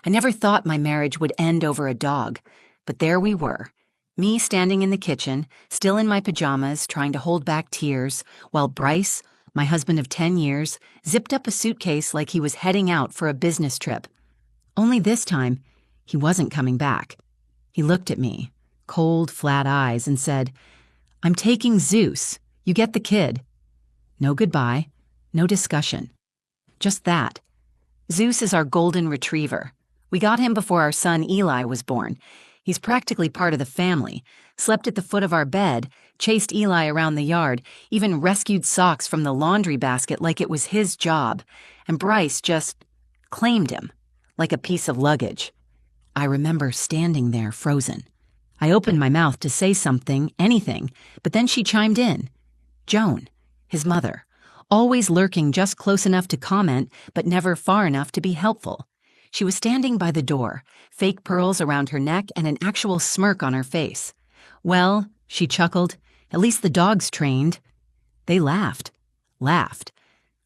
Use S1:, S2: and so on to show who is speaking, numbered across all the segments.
S1: I never thought my marriage would end over a dog, but there we were. Me standing in the kitchen, still in my pajamas, trying to hold back tears, while Bryce, my husband of 10 years, zipped up a suitcase like he was heading out for a business trip. Only this time, he wasn't coming back. He looked at me, cold, flat eyes, and said, "I'm taking Zeus. You get the kid." No goodbye, no discussion. Just that. Zeus is our golden retriever. We got him before our son Eli was born. He's practically part of the family, slept at the foot of our bed, chased Eli around the yard, even rescued socks from the laundry basket like it was his job, and Bryce just claimed him, like a piece of luggage. I remember standing there frozen. I opened my mouth to say something, anything, but then she chimed in. Joan, his mother, always lurking just close enough to comment, but never far enough to be helpful. She was standing by the door, fake pearls around her neck and an actual smirk on her face. "Well," she chuckled, "at least the dog's trained." They laughed.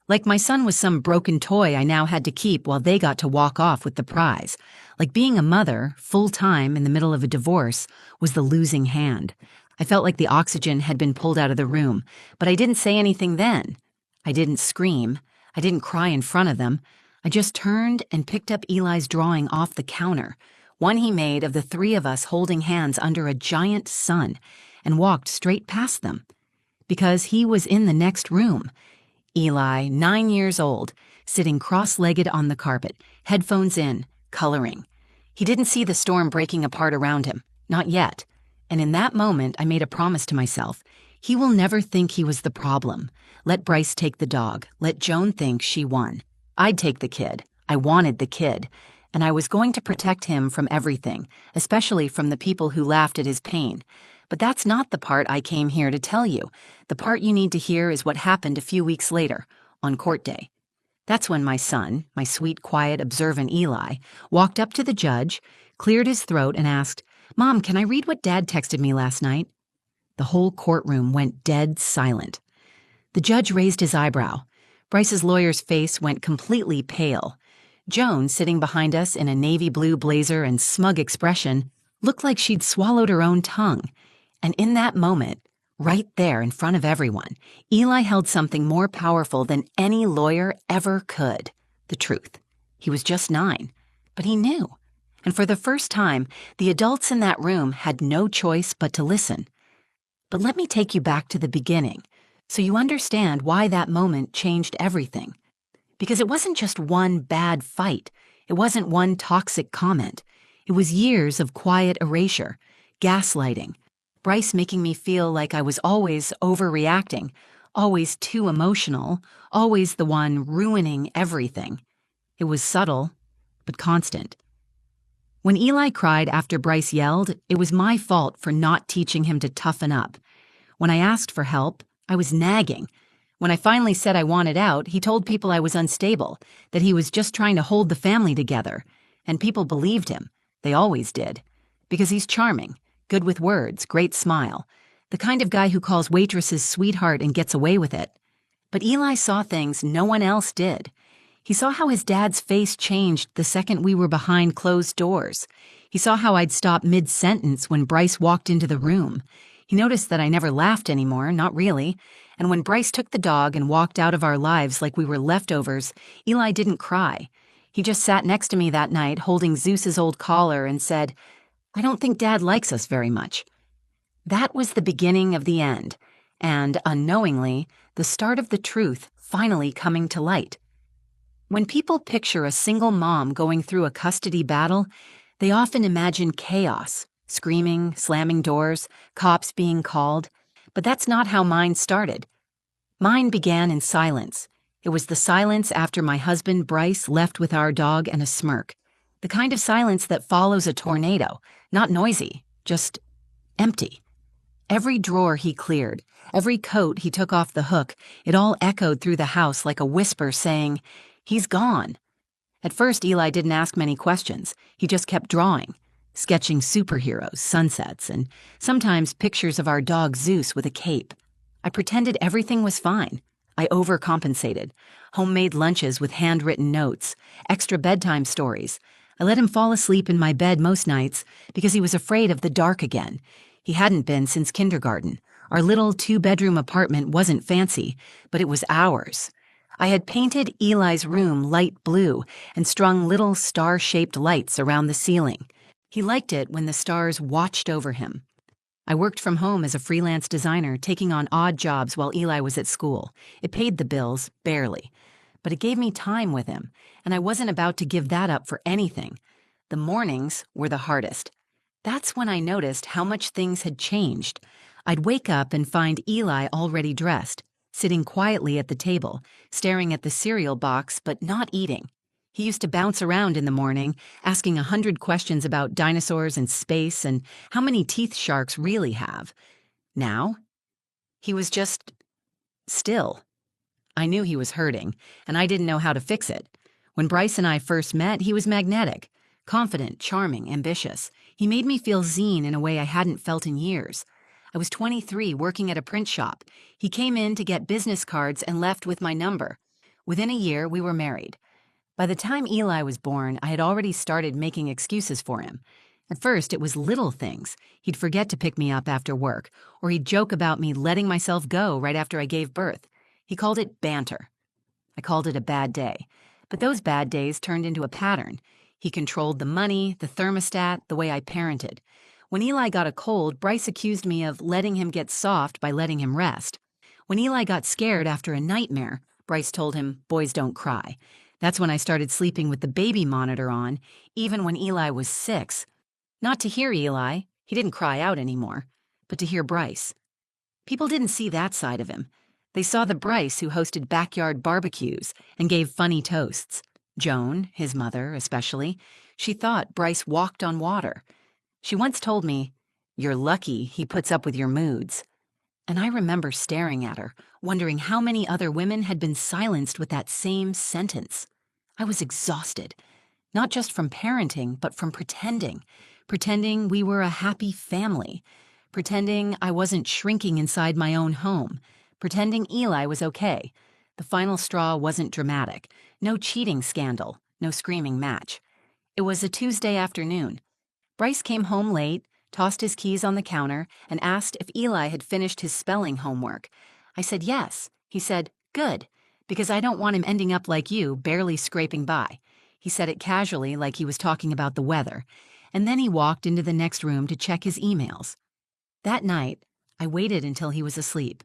S1: Like my son was some broken toy I now had to keep while they got to walk off with the prize. Like being a mother, full-time in the middle of a divorce, was the losing hand. I felt like the oxygen had been pulled out of the room, but I didn't say anything then. I didn't scream. I didn't cry in front of them. I just turned and picked up Eli's drawing off the counter, one he made of the three of us holding hands under a giant sun, and walked straight past them. Because he was in the next room. Eli, 9 years old, sitting cross-legged on the carpet, headphones in, coloring. He didn't see the storm breaking apart around him, not yet. And in that moment, I made a promise to myself. He will never think he was the problem. Let Bryce take the dog. Let Joan think she won. I'd take the kid. I wanted the kid. And I was going to protect him from everything, especially from the people who laughed at his pain. But that's not the part I came here to tell you. The part you need to hear is what happened a few weeks later, on court day. That's when my son, my sweet, quiet, observant Eli, walked up to the judge, cleared his throat, and asked, "Mom, can I read what Dad texted me last night?" The whole courtroom went dead silent. The judge raised his eyebrow. Bryce's lawyer's face went completely pale. Joan, sitting behind us in a navy blue blazer and smug expression, looked like she'd swallowed her own tongue. And in that moment, right there in front of everyone, Eli held something more powerful than any lawyer ever could. The truth. He was just 9, but he knew. And for the first time, the adults in that room had no choice but to listen. But let me take you back to the beginning, so you understand why that moment changed everything. Because it wasn't just one bad fight. It wasn't one toxic comment. It was years of quiet erasure, gaslighting, Bryce making me feel like I was always overreacting, always too emotional, always the one ruining everything. It was subtle, but constant. When Eli cried after Bryce yelled, it was my fault for not teaching him to toughen up. When I asked for help, I was nagging. When I finally said I wanted out, he told people I was unstable, that he was just trying to hold the family together. And people believed him. They always did. Because he's charming, good with words, great smile. The kind of guy who calls waitresses sweetheart and gets away with it. But Eli saw things no one else did. He saw how his dad's face changed the second we were behind closed doors. He saw how I'd stop mid-sentence when Bryce walked into the room. He noticed that I never laughed anymore, not really. And when Bryce took the dog and walked out of our lives like we were leftovers, Eli didn't cry. He just sat next to me that night holding Zeus's old collar and said, "I don't think Dad likes us very much." That was the beginning of the end, and, unknowingly, the start of the truth finally coming to light. When people picture a single mom going through a custody battle, they often imagine chaos, screaming, slamming doors, cops being called. But that's not how mine started. Mine began in silence. It was the silence after my husband, Bryce, left with our dog and a smirk. The kind of silence that follows a tornado, not noisy, just empty. Every drawer he cleared, every coat he took off the hook, it all echoed through the house like a whisper saying, "He's gone." At first, Eli didn't ask many questions. He just kept drawing, sketching superheroes, sunsets, and sometimes pictures of our dog Zeus with a cape. I pretended everything was fine. I overcompensated. Homemade lunches with handwritten notes, extra bedtime stories. I let him fall asleep in my bed most nights because he was afraid of the dark again. He hadn't been since kindergarten. Our little two-bedroom apartment wasn't fancy, but it was ours. I had painted Eli's room light blue and strung little star-shaped lights around the ceiling. He liked it when the stars watched over him. I worked from home as a freelance designer, taking on odd jobs while Eli was at school. It paid the bills, barely. But it gave me time with him, and I wasn't about to give that up for anything. The mornings were the hardest. That's when I noticed how much things had changed. I'd wake up and find Eli already dressed, sitting quietly at the table, staring at the cereal box but not eating. He used to bounce around in the morning, asking 100 questions about dinosaurs and space and how many teeth sharks really have. Now, he was just still. I knew he was hurting, and I didn't know how to fix it. When Bryce and I first met, he was magnetic, confident, charming, ambitious. He made me feel seen in a way I hadn't felt in years. I was 23, working at a print shop. He came in to get business cards and left with my number. Within a year, we were married. By the time Eli was born, I had already started making excuses for him. At first, it was little things. He'd forget to pick me up after work, or he'd joke about me letting myself go right after I gave birth. He called it banter. I called it a bad day. But those bad days turned into a pattern. He controlled the money, the thermostat, the way I parented. When Eli got a cold, Bryce accused me of letting him get soft by letting him rest. When Eli got scared after a nightmare, Bryce told him, "Boys don't cry." That's when I started sleeping with the baby monitor on, even when Eli was 6. Not to hear Eli, he didn't cry out anymore, but to hear Bryce. People didn't see that side of him. They saw the Bryce who hosted backyard barbecues and gave funny toasts. Joan, his mother especially, she thought Bryce walked on water. She once told me, "You're lucky he puts up with your moods." And I remember staring at her, wondering how many other women had been silenced with that same sentence. I was exhausted, not just from parenting, but from pretending we were a happy family, pretending I wasn't shrinking inside my own home, pretending Eli was okay. The final straw wasn't dramatic, no cheating scandal, no screaming match. It was a Tuesday afternoon. Bryce came home late, tossed his keys on the counter, and asked if Eli had finished his spelling homework. I said yes. He said, "Good, because I don't want him ending up like you, barely scraping by." He said it casually, like he was talking about the weather, and then he walked into the next room to check his emails. That night, I waited until he was asleep.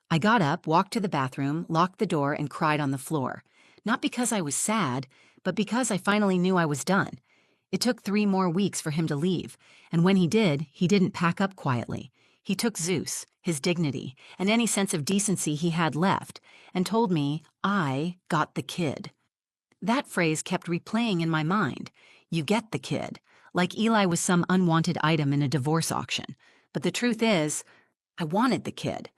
S1: I got up, walked to the bathroom, locked the door, and cried on the floor. Not because I was sad, but because I finally knew I was done. It took 3 more weeks for him to leave, and when he didn't pack up quietly. He took Zeus, his dignity, and any sense of decency he had left, and told me I got the kid. That phrase kept replaying in my mind. You get the kid, like Eli was some unwanted item in a divorce auction. But the truth is, I wanted the kid,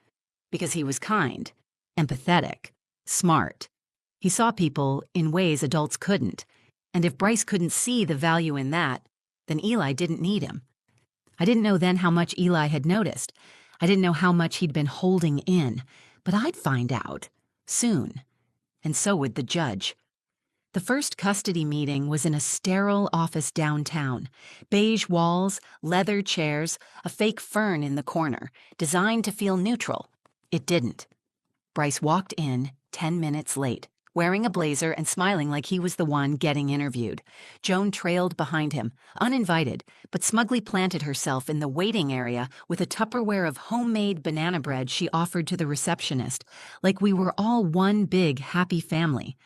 S1: because he was kind, empathetic, smart. He saw people in ways adults couldn't. And if Bryce couldn't see the value in that, then Eli didn't need him. I didn't know then how much Eli had noticed. I didn't know how much he'd been holding in. But I'd find out. Soon. And so would the judge. The first custody meeting was in a sterile office downtown. Beige walls, leather chairs, a fake fern in the corner, designed to feel neutral. It didn't. Bryce walked in 10 minutes late, wearing a blazer and smiling like he was the one getting interviewed. Joan trailed behind him, uninvited, but smugly planted herself in the waiting area with a Tupperware of homemade banana bread she offered to the receptionist, like we were all one big, happy family.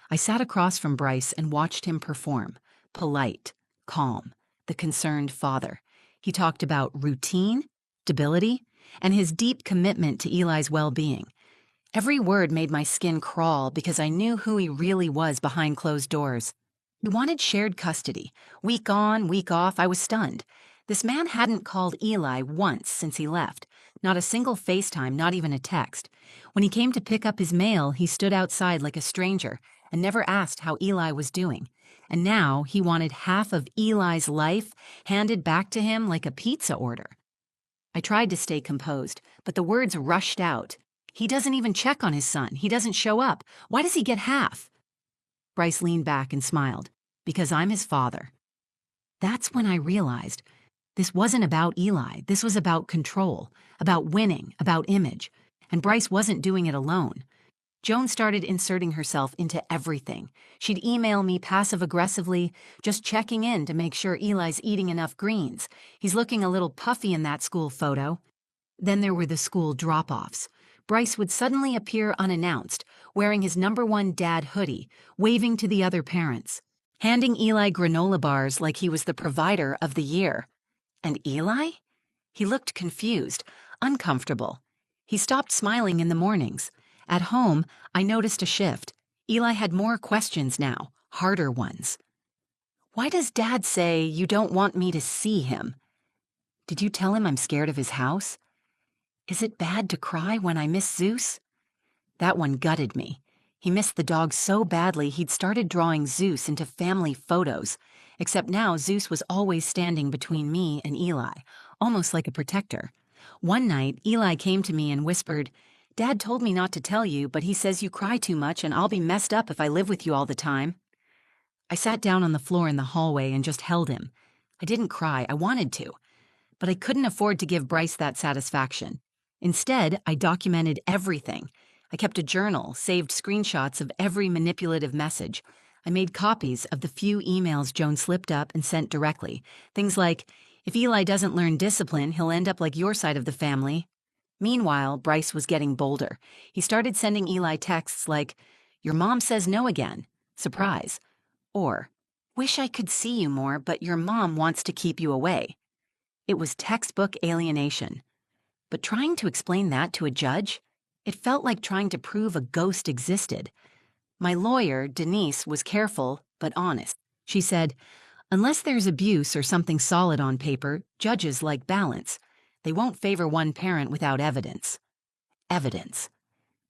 S1: I sat across from Bryce and watched him perform, polite, calm, the concerned father. He talked about routine, stability, and his deep commitment to Eli's well-being. Every word made my skin crawl because I knew who he really was behind closed doors. He wanted shared custody. Week on, week off, I was stunned. This man hadn't called Eli once since he left. Not a single FaceTime, not even a text. When he came to pick up his mail, he stood outside like a stranger and never asked how Eli was doing. And now he wanted half of Eli's life handed back to him like a pizza order. I tried to stay composed, but the words rushed out. He doesn't even check on his son. He doesn't show up. Why does he get half? Bryce leaned back and smiled. because I'm his father. That's when I realized this wasn't about Eli. This was about control, about winning, about image. And Bryce wasn't doing it alone. Joan started inserting herself into everything. She'd email me passive-aggressively, just checking in to make sure Eli's eating enough greens. He's looking a little puffy in that school photo. Then there were the school drop-offs. Bryce would suddenly appear unannounced, wearing his #1 dad hoodie, waving to the other parents, handing Eli granola bars like he was the provider of the year. And Eli? He looked confused, uncomfortable. He stopped smiling in the mornings. At home, I noticed a shift. Eli had more questions now, harder ones. Why does Dad say you don't want me to see him? Did you tell him I'm scared of his house? Is it bad to cry when I miss Zeus? That one gutted me. He missed the dog so badly he'd started drawing Zeus into family photos, except now Zeus was always standing between me and Eli, almost like a protector. One night, Eli came to me and whispered, "Dad told me not to tell you, but he says you cry too much and I'll be messed up if I live with you all the time." I sat down on the floor in the hallway and just held him. I didn't cry, I wanted to, but I couldn't afford to give Bryce that satisfaction. Instead, I documented everything. I kept a journal, saved screenshots of every manipulative message. I made copies of the few emails Joan slipped up and sent directly. Things like, "If Eli doesn't learn discipline, he'll end up like your side of the family." Meanwhile, Bryce was getting bolder. He started sending Eli texts like, "Your mom says no again. Surprise." Or, "Wish I could see you more, but your mom wants to keep you away." It was textbook alienation. But trying to explain that to a judge, it felt like trying to prove a ghost existed. My lawyer, Denise, was careful but honest. She said, "Unless there's abuse or something solid on paper, judges like balance. They won't favor one parent without evidence." Evidence.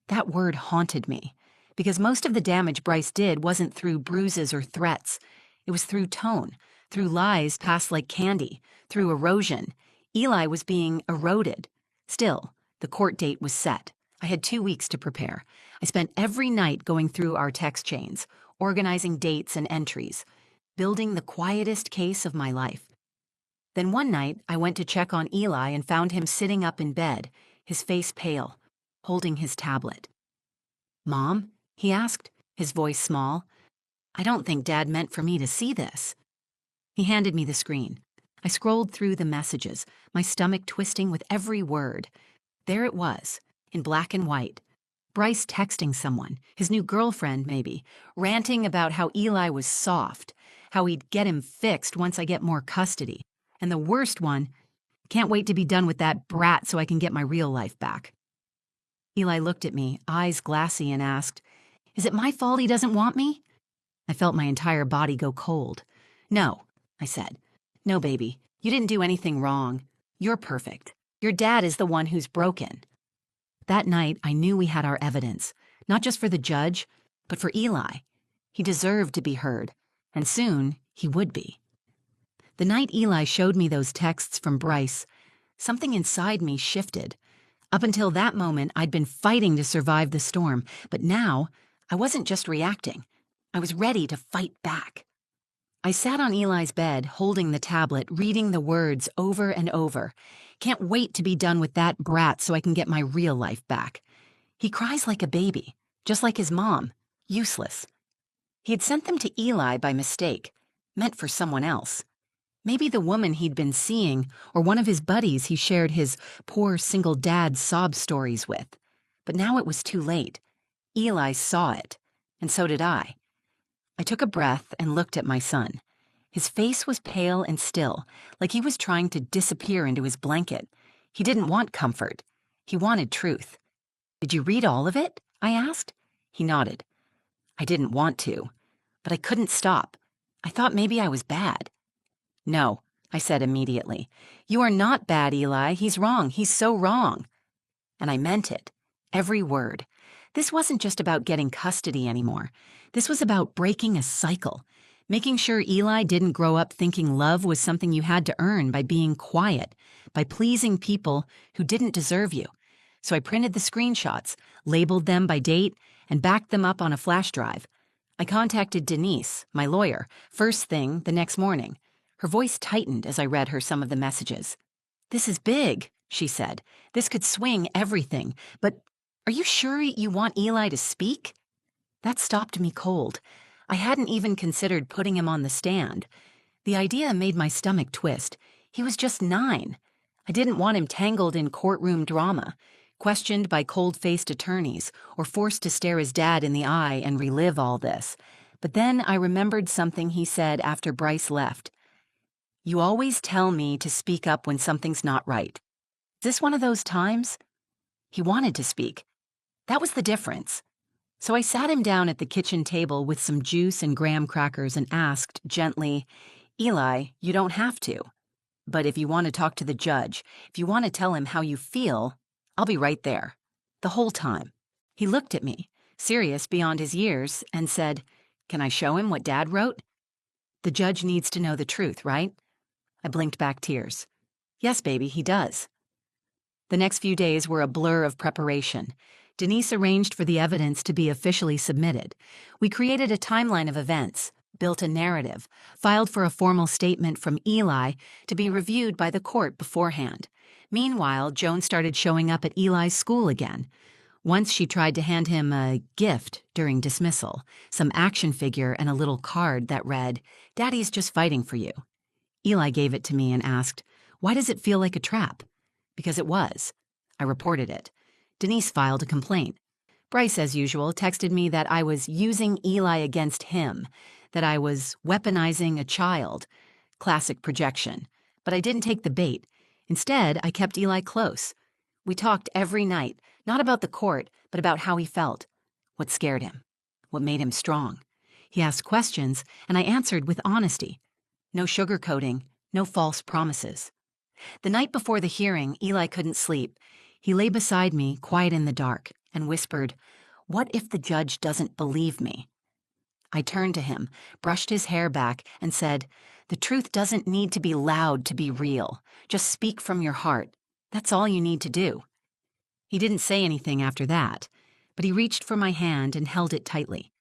S1: That word haunted me, because most of the damage Bryce did wasn't through bruises or threats. It was through tone, through lies passed like candy, through erosion. Eli was being eroded. Still, the court date was set. I had 2 weeks to prepare. I spent every night going through our text chains, organizing dates and entries, building the quietest case of my life. Then one night, I went to check on Eli and found him sitting up in bed, his face pale, holding his tablet. "Mom?" he asked, his voice small. "I don't think Dad meant for me to see this." He handed me the screen. I scrolled through the messages, my stomach twisting with every word. There it was, in black and white. Bryce texting someone, his new girlfriend maybe, ranting about how Eli was soft, how he'd get him fixed once I get more custody. And the worst one, "Can't wait to be done with that brat so I can get my real life back." Eli looked at me, eyes glassy, and asked, "Is it my fault he doesn't want me?" I felt my entire body go cold. "No," I said. "No, baby, you didn't do anything wrong. You're perfect. Your dad is the one who's broken." That night, I knew we had our evidence, not just for the judge, but for Eli. He deserved to be heard, and soon he would be. The night Eli showed me those texts from Bryce, something inside me shifted. Up until that moment, I'd been fighting to survive the storm, but now I wasn't just reacting. I was ready to fight back. I sat on Eli's bed, holding the tablet, reading the words over and over. "Can't wait to be done with that brat so I can get my real life back. He cries like a baby, just like his mom. Useless." He had sent them to Eli by mistake, meant for someone else. Maybe the woman he'd been seeing, or one of his buddies he shared his poor single dad sob stories with. But now it was too late. Eli saw it, and so did I. I took a breath and looked at my son. His face was pale and still, like he was trying to disappear into his blanket. He didn't want comfort. He wanted truth. "Did you read all of it?" I asked. He nodded. "I didn't want to, but I couldn't stop. I thought maybe I was bad." "No," I said immediately. "You are not bad, Eli. He's wrong. He's so wrong." And I meant it. Every word. This wasn't just about getting custody anymore. This was about breaking a cycle, making sure Eli didn't grow up thinking love was something you had to earn by being quiet, by pleasing people who didn't deserve you. So I printed the screenshots, labeled them by date, and backed them up on a flash drive. I contacted Denise, my lawyer, first thing the next morning. Her voice tightened as I read her some of the messages. "This is big," she said. "This could swing everything. But are you sure you want Eli to speak?" That stopped me cold. I hadn't even considered putting him on the stand. The idea made my stomach twist. He was just 9. I didn't want him tangled in courtroom drama, questioned by cold-faced attorneys, or forced to stare his dad in the eye and relive all this. But then I remembered something he said after Bryce left. "You always tell me to speak up when something's not right. Is this one of those times?" He wanted to speak. That was the difference. So I sat him down at the kitchen table with some juice and graham crackers and asked gently, "Eli, you don't have to. But if you want to talk to the judge, if you want to tell him how you feel, I'll be right there." The whole time. He looked at me, serious beyond his years, and said, "Can I show him what Dad wrote?" "The judge needs to know the truth, right?" I blinked back tears. "Yes, baby, he does." The next few days were a blur of preparation. Denise arranged for the evidence to be officially submitted. We created a timeline of events, built a narrative, filed for a formal statement from Eli to be reviewed by the court beforehand. Meanwhile, Joan started showing up at Eli's school again. Once she tried to hand him a gift during dismissal, some action figure and a little card that read, "Daddy's just fighting for you." Eli gave it to me and asked, "Why does it feel like a trap?" Because it was. I reported it. Denise filed a complaint. Bryce, as usual, texted me that I was using Eli against him, that I was weaponizing a child. Classic projection. But I didn't take the bait. Instead, I kept Eli close. We talked every night, not about the court, but about how he felt, what scared him, what made him strong. He asked questions, and I answered with honesty. No sugarcoating, no false promises. The night before the hearing, Eli couldn't sleep. He lay beside me, quiet in the dark, and whispered, "What if the judge doesn't believe me?" I turned to him, brushed his hair back, and said, "The truth doesn't need to be loud to be real. Just speak from your heart. That's all you need to do." He didn't say anything after that, but he reached for my hand and held it tightly.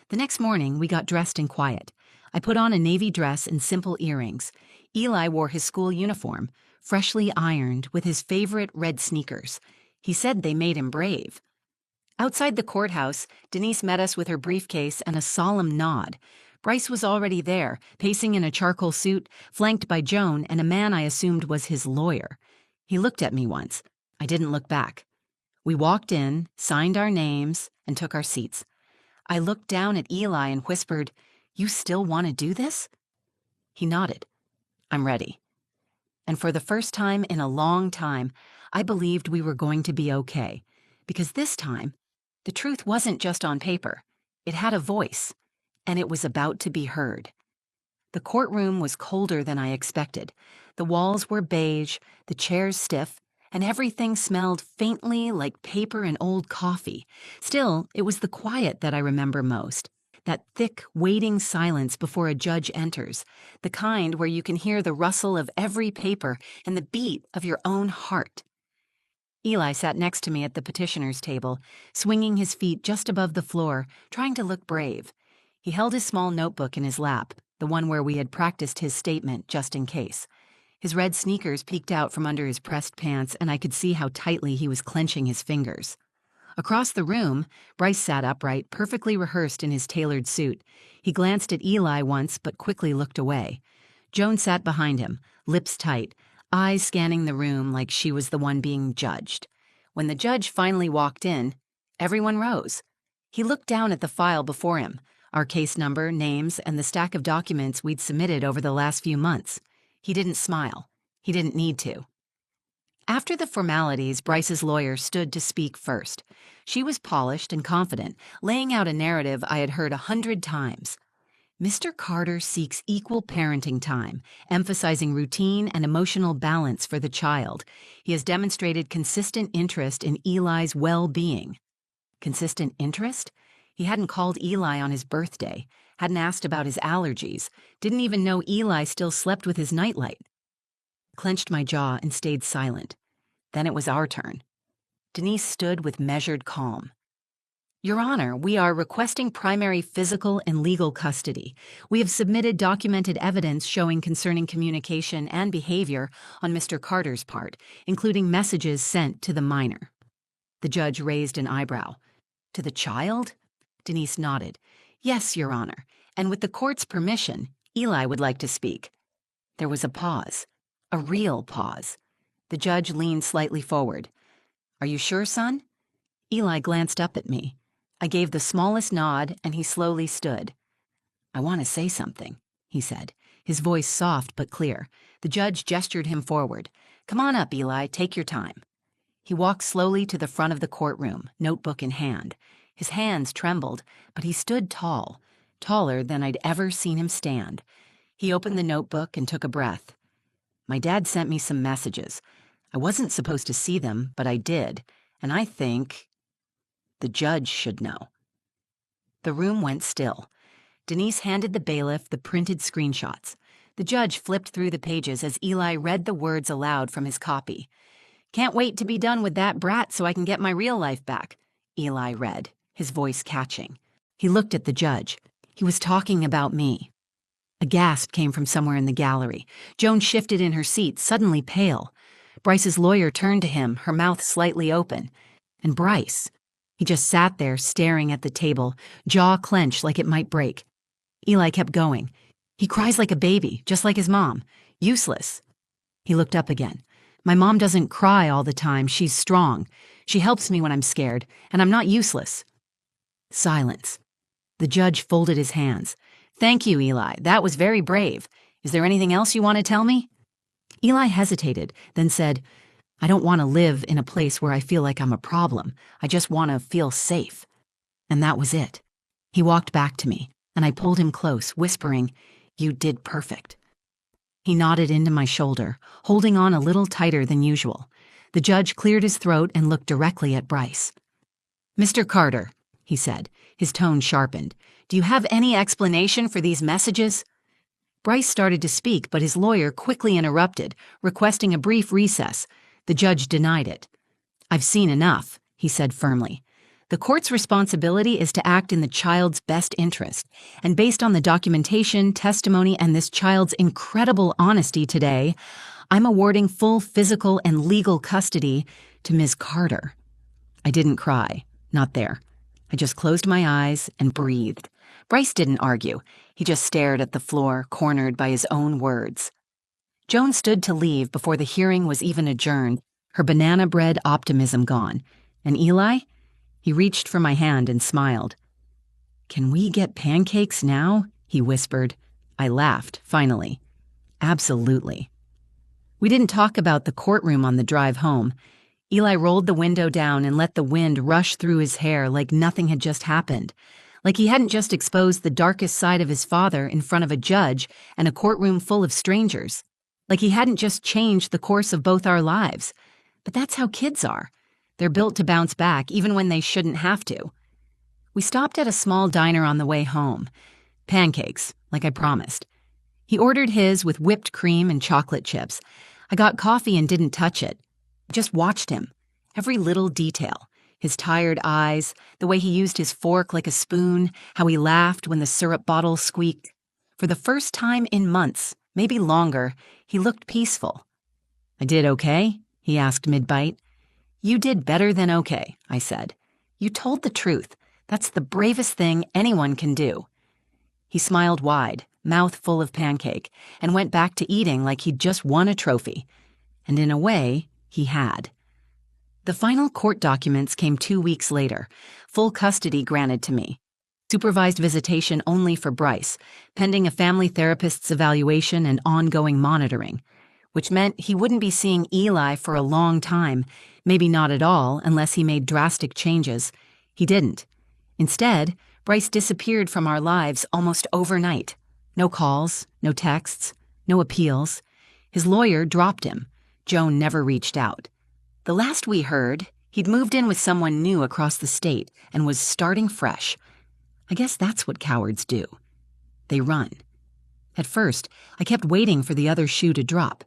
S1: The next morning, we got dressed in quiet. I put on a navy dress and simple earrings. Eli wore his school uniform, freshly ironed, with his favorite red sneakers. He said they made him brave. Outside the courthouse, Denise met us with her briefcase and a solemn nod. Bryce was already there, pacing in a charcoal suit, flanked by Joan and a man I assumed was his lawyer. He looked at me once. I didn't look back. We walked in, signed our names, and took our seats. I looked down at Eli and whispered, "You still want to do this?" He nodded. "I'm ready." And for the first time in a long time, I believed we were going to be okay. Because this time, the truth wasn't just on paper. It had a voice, and it was about to be heard. The courtroom was colder than I expected. The walls were beige, the chairs stiff, and everything smelled faintly like paper and old coffee. Still, it was the quiet that I remember most. That thick, waiting silence before a judge enters, the kind where you can hear the rustle of every paper and the beat of your own heart. Eli sat next to me at the petitioner's table, swinging his feet just above the floor, trying to look brave. He held his small notebook in his lap, the one where we had practiced his statement just in case. His red sneakers peeked out from under his pressed pants, and I could see how tightly he was clenching his fingers. Across the room, Bryce sat upright, perfectly rehearsed in his tailored suit. He glanced at Eli once, but quickly looked away. Joan sat behind him, lips tight, eyes scanning the room like she was the one being judged. When the judge finally walked in, everyone rose. He looked down at the file before him, our case number, names, and the stack of documents we'd submitted over the last few months. He didn't smile. He didn't need to. After the formalities, Bryce's lawyer stood to speak first. She was polished and confident, laying out a narrative I had heard 100 times. Mr. Carter seeks equal parenting time, emphasizing routine and emotional balance for the child. He has demonstrated consistent interest in Eli's well-being. Consistent interest? He hadn't called Eli on his birthday, hadn't asked about his allergies, didn't even know Eli still slept with his nightlight. Clenched my jaw and stayed silent. Then it was our turn. Denise stood with measured calm. Your Honor, we are requesting primary physical and legal custody. We have submitted documented evidence showing concerning communication and behavior on Mr. Carter's part, including messages sent to the minor. The judge raised an eyebrow. To the child? Denise nodded. Yes, Your Honor, and with the court's permission, Eli would like to speak. There was a pause. A real pause. The judge leaned slightly forward. Are you sure, son? Eli glanced up at me. I gave the smallest nod, and he slowly stood. I want to say something, he said, his voice soft but clear. The judge gestured him forward. Come on up, Eli, take your time. He walked slowly to the front of the courtroom, notebook in hand. His hands trembled, but he stood tall, taller than I'd ever seen him stand. He opened the notebook and took a breath. My dad sent me some messages. I wasn't supposed to see them, but I did, and I think the judge should know. The room went still. Denise handed the bailiff the printed screenshots. The judge flipped through the pages as Eli read the words aloud from his copy. Can't wait to be done with that brat so I can get my real life back, Eli read, his voice catching. He looked at the judge. He was talking about me. A gasp came from somewhere in the gallery. Joan shifted in her seat, suddenly pale. Bryce's lawyer turned to him, her mouth slightly open. And Bryce, he just sat there staring at the table, jaw clenched like it might break. Eli kept going. He cries like a baby, just like his mom. Useless. He looked up again. My mom doesn't cry all the time. She's strong. She helps me when I'm scared, and I'm not useless. Silence. The judge folded his hands. Thank you, Eli. That was very brave. Is there anything else you want to tell me? Eli hesitated, then said, I don't want to live in a place where I feel like I'm a problem. I just want to feel safe. And that was it. He walked back to me, and I pulled him close, whispering, You did perfect. He nodded into my shoulder, holding on a little tighter than usual. The judge cleared his throat and looked directly at Bryce. Mr. Carter, he said, his tone sharpened, do you have any explanation for these messages? Bryce started to speak, but his lawyer quickly interrupted, requesting a brief recess. The judge denied it. I've seen enough, he said firmly. The court's responsibility is to act in the child's best interest, and based on the documentation, testimony, and this child's incredible honesty today, I'm awarding full physical and legal custody to Ms. Carter. I didn't cry. Not there. I just closed my eyes and breathed. Bryce didn't argue. He just stared at the floor, cornered by his own words. Joan stood to leave before the hearing was even adjourned, her banana bread optimism gone. And Eli? He reached for my hand and smiled. Can we get pancakes now? He whispered. I laughed, finally. Absolutely. We didn't talk about the courtroom on the drive home. Eli rolled the window down and let the wind rush through his hair like nothing had just happened. Like he hadn't just exposed the darkest side of his father in front of a judge and a courtroom full of strangers. Like he hadn't just changed the course of both our lives. But that's how kids are. They're built to bounce back even when they shouldn't have to. We stopped at a small diner on the way home. Pancakes, like I promised. He ordered his with whipped cream and chocolate chips. I got coffee and didn't touch it. I just watched him. Every little detail. His tired eyes, the way he used his fork like a spoon, how he laughed when the syrup bottle squeaked. For the first time in months, maybe longer, he looked peaceful. I did okay? He asked mid-bite. You did better than okay, I said. You told the truth. That's the bravest thing anyone can do. He smiled wide, mouth full of pancake, and went back to eating like he'd just won a trophy. And in a way, he had. The final court documents came 2 weeks later, full custody granted to me. Supervised visitation only for Bryce, pending a family therapist's evaluation and ongoing monitoring, which meant he wouldn't be seeing Eli for a long time, maybe not at all unless he made drastic changes. He didn't. Instead, Bryce disappeared from our lives almost overnight. No calls, no texts, no appeals. His lawyer dropped him. Joan never reached out. The last we heard, he'd moved in with someone new across the state and was starting fresh. I guess that's what cowards do. They run. At first, I kept waiting for the other shoe to drop.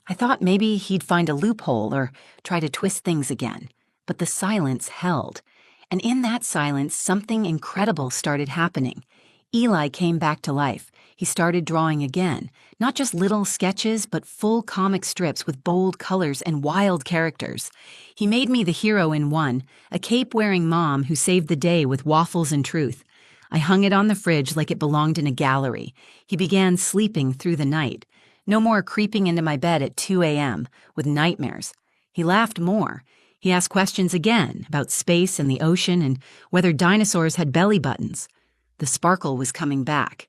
S1: I thought maybe he'd find a loophole or try to twist things again. But the silence held. And in that silence, something incredible started happening. Eli came back to life. He started drawing again, not just little sketches, but full comic strips with bold colors and wild characters. He made me the hero in one, a cape-wearing mom who saved the day with waffles and truth. I hung it on the fridge like it belonged in a gallery. He began sleeping through the night. No more creeping into my bed at 2 a.m. with nightmares. He laughed more. He asked questions again about space and the ocean and whether dinosaurs had belly buttons. The sparkle was coming back.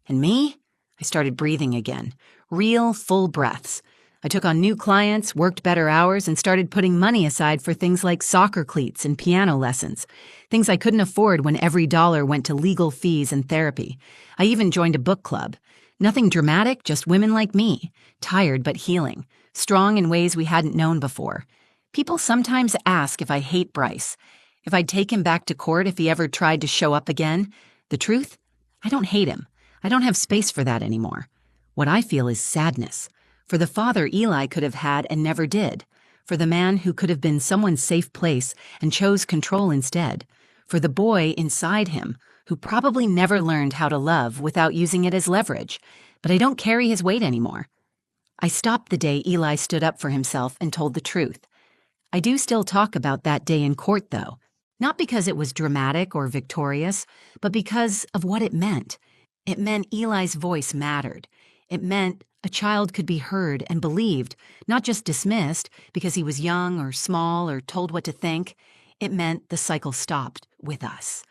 S1: And me? I started breathing again. Real, full breaths. I took on new clients, worked better hours, and started putting money aside for things like soccer cleats and piano lessons. Things I couldn't afford when every dollar went to legal fees and therapy. I even joined a book club. Nothing dramatic, just women like me. Tired but healing. Strong in ways we hadn't known before. People sometimes ask if I hate Bryce. If I'd take him back to court if he ever tried to show up again. The truth? I don't hate him. I don't have space for that anymore. What I feel is sadness. For the father Eli could have had and never did. For the man who could have been someone's safe place and chose control instead. For the boy inside him who probably never learned how to love without using it as leverage. But I don't carry his weight anymore. I stopped the day Eli stood up for himself and told the truth. I do still talk about that day in court, though. Not because it was dramatic or victorious, but because of what it meant. It meant Eli's voice mattered. It meant a child could be heard and believed, not just dismissed because he was young or small or told what to think. It meant the cycle stopped with us.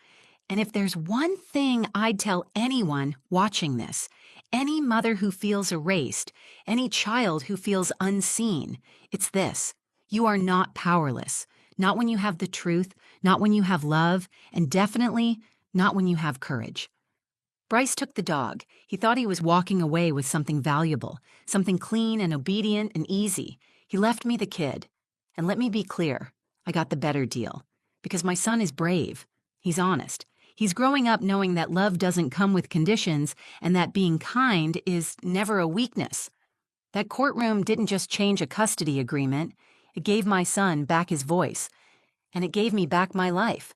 S1: And if there's one thing I'd tell anyone watching this, any mother who feels erased, any child who feels unseen, it's this. You are not powerless. Not when you have the truth, not when you have love, and definitely not when you have courage. Bryce took the dog. He thought he was walking away with something valuable, something clean and obedient and easy. He left me the kid. And let me be clear, I got the better deal. Because my son is brave. He's honest. He's growing up knowing that love doesn't come with conditions and that being kind is never a weakness. That courtroom didn't just change a custody agreement. It gave my son back his voice. And it gave me back my life.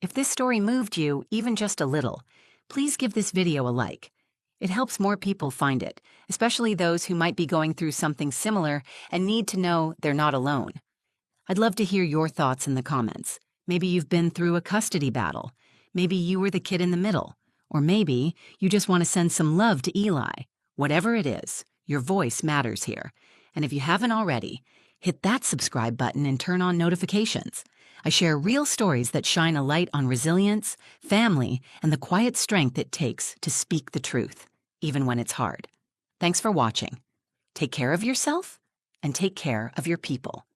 S1: If this story moved you, even just a little, please give this video a like. It helps more people find it, especially those who might be going through something similar and need to know they're not alone. I'd love to hear your thoughts in the comments. Maybe you've been through a custody battle. Maybe you were the kid in the middle. Or maybe you just want to send some love to Eli. Whatever it is, your voice matters here. And if you haven't already, hit that subscribe button and turn on notifications. I share real stories that shine a light on resilience, family, and the quiet strength it takes to speak the truth, even when it's hard. Thanks for watching. Take care of yourself and take care of your people.